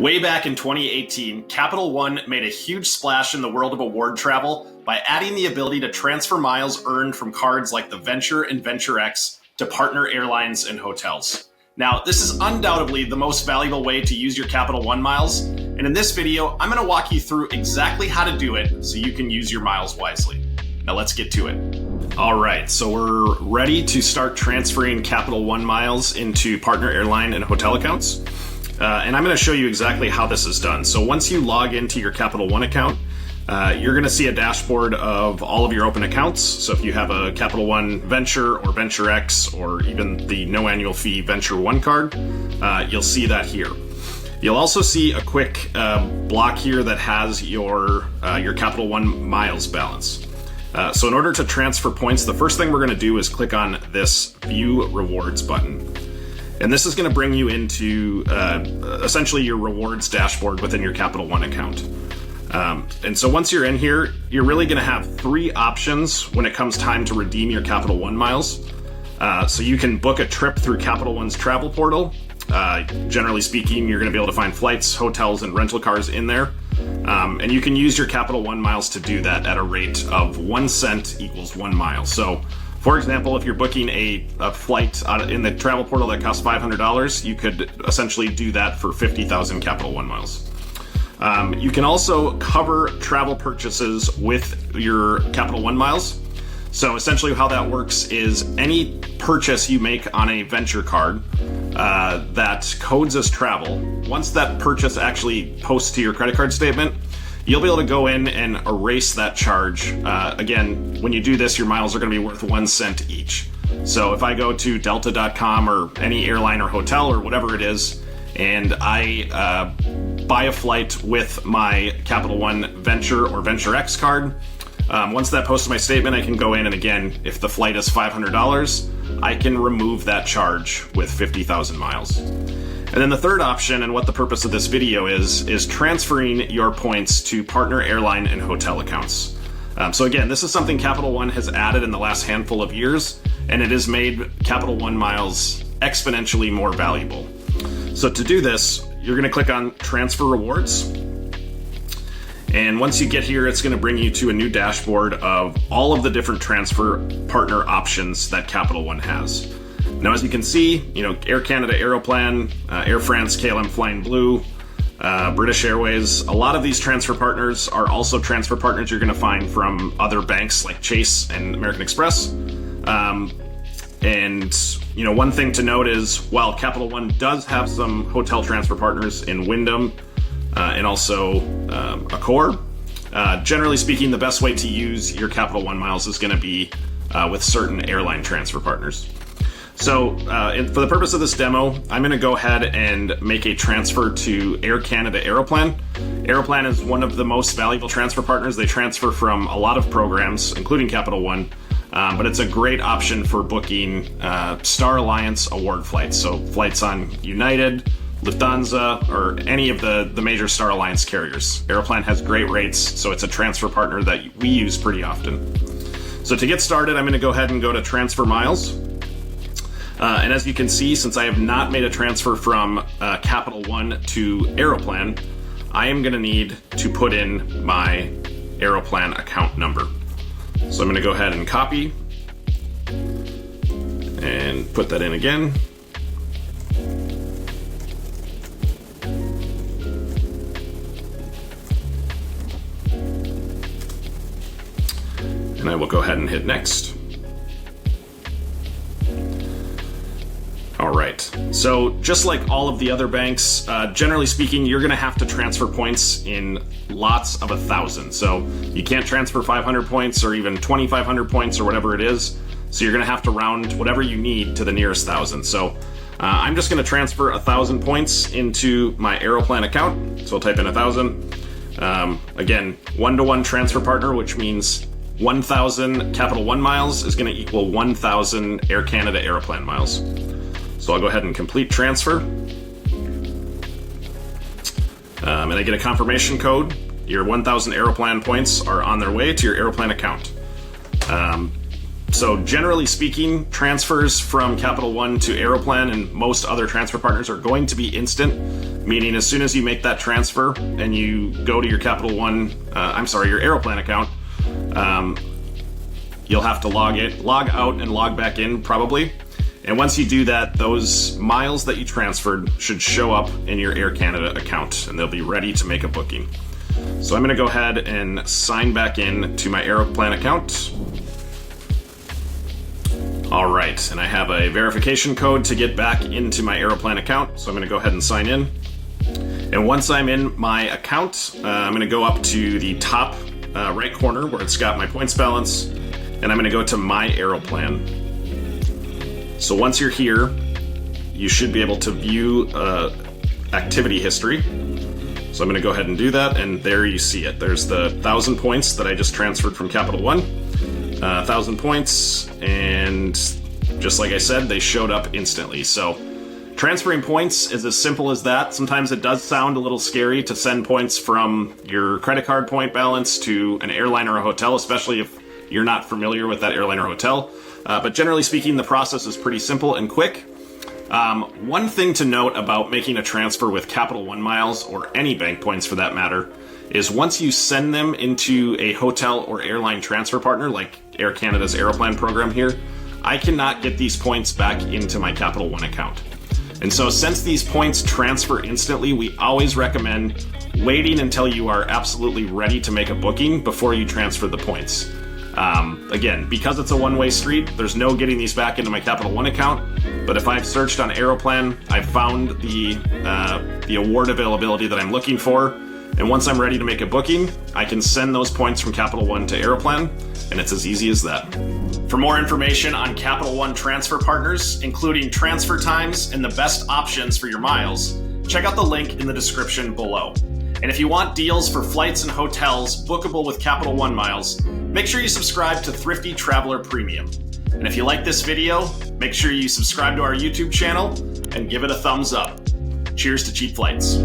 Way back in 2018, Capital One made a huge splash in the world of award travel by adding the ability to transfer miles earned from cards like the Venture and Venture X to partner airlines and hotels. Now, this is undoubtedly the most valuable way to use your Capital One miles, and in this video, I'm going to walk you through exactly how to do it so you can use your miles wisely. Now let's get to it. All right, so we're ready to start transferring Capital One miles into partner airline and hotel accounts. And I'm going to show you exactly how this is done. So once you log into your Capital One account, you're going to see a dashboard of all of your open accounts. So if you have a Capital One Venture or Venture X or even the no annual fee Venture One card, you'll see that here. You'll also see a quick block here that has your Capital One miles balance. So in order to transfer points, the first thing we're going to do is click on this View Rewards button. And this is going to bring you into essentially your rewards dashboard within your Capital One account. And so once you're in here, you're really going to have three options when it comes time to redeem your Capital One miles. So you can book a trip through Capital One's travel portal. Generally speaking, you're going to be able to find flights, hotels, and rental cars in there. And you can use your Capital One miles to do that at a rate of 1 cent equals 1 mile. So for example, if you're booking a flight in the travel portal that costs $500, you could essentially do that for 50,000 Capital One miles. You can also cover travel purchases with your Capital One miles. So essentially how that works is any purchase you make on a Venture card that codes as travel, once that purchase actually posts to your credit card statement, you'll be able to go in and erase that charge. Again, when you do this, your miles are going to be worth 1 cent each. So if I go to delta.com or any airline or hotel or whatever it is, and I buy a flight with my Capital One Venture or Venture X card, once that posts to my statement, I can go in and again, if the flight is $500, I can remove that charge with 50,000 miles. And then the third option, and what the purpose of this video is transferring your points to partner airline and hotel accounts. So again, this is something Capital One has added in the last handful of years, and it has made Capital One miles exponentially more valuable. So to do this, you're going to click on Transfer Rewards. And once you get here, it's going to bring you to a new dashboard of all of the different transfer partner options that Capital One has. Now, as you can see, Air Canada Aeroplan, Air France KLM Flying Blue, British Airways, a lot of these transfer partners are also transfer partners you're going to find from other banks like Chase and American Express. And one thing to note is while Capital One does have some hotel transfer partners in Wyndham and also Accor, generally speaking, the best way to use your Capital One miles is going to be with certain airline transfer partners. So for the purpose of this demo, I'm going to go ahead and make a transfer to Air Canada Aeroplan. Aeroplan is one of the most valuable transfer partners. They transfer from a lot of programs, including Capital One, but it's a great option for booking Star Alliance award flights. So flights on United, Lufthansa, or any of the major Star Alliance carriers. Aeroplan has great rates, so it's a transfer partner that we use pretty often. So to get started, I'm going to go ahead and go to Transfer Miles. And as you can see, since I have not made a transfer from Capital One to Aeroplan, I am going to need to put in my Aeroplan account number. So I'm going to go ahead and copy and put that in again. And I will go ahead and hit next. All right, so just like all of the other banks, generally speaking, you're gonna have to transfer points in lots of 1,000. So you can't transfer 500 points or even 2,500 points or whatever it is. So you're gonna have to round whatever you need to the nearest 1,000. So I'm just gonna transfer 1,000 points into my Aeroplan account. So I'll type in 1,000. Again, one-to-one transfer partner, which means 1,000 Capital One miles is gonna equal 1,000 Air Canada Aeroplan miles. So I'll go ahead and complete transfer. And I get a confirmation code. Your 1,000 Aeroplan points are on their way to your Aeroplan account. So generally speaking, transfers from Capital One to Aeroplan and most other transfer partners are going to be instant, meaning as soon as you make that transfer and you go to your Capital One, your Aeroplan account, you'll have to log out and log back in probably. And once you do that, those miles that you transferred should show up in your Air Canada account and they'll be ready to make a booking. So I'm gonna go ahead and sign back in to my Aeroplan account. All right, and I have a verification code to get back into my Aeroplan account, so I'm gonna go ahead and sign in. And once I'm in my account, I'm gonna go up to the top right corner where it's got my points balance, and I'm gonna go to My Aeroplan. So once you're here, you should be able to view activity history. So I'm gonna go ahead and do that, and there you see it. There's the 1,000 points that I just transferred from Capital One. 1,000 points, and just like I said, they showed up instantly. So transferring points is as simple as that. Sometimes it does sound a little scary to send points from your credit card point balance to an airline or a hotel, especially if you're not familiar with that airline or hotel. But generally speaking, the process is pretty simple and quick. One thing to note about making a transfer with Capital One miles, or any bank points for that matter, is once you send them into a hotel or airline transfer partner, like Air Canada's Aeroplan program here, I cannot get these points back into my Capital One account. And so since these points transfer instantly, we always recommend waiting until you are absolutely ready to make a booking before you transfer the points. Again, because it's a one-way street, there's no getting these back into my Capital One account. But if I've searched on Aeroplan, I've found the award availability that I'm looking for. And once I'm ready to make a booking, I can send those points from Capital One to Aeroplan, and it's as easy as that. For more information on Capital One transfer partners, including transfer times and the best options for your miles, check out the link in the description below. And if you want deals for flights and hotels bookable with Capital One miles, make sure you subscribe to Thrifty Traveler Premium. And if you like this video, make sure you subscribe to our YouTube channel and give it a thumbs up. Cheers to cheap flights.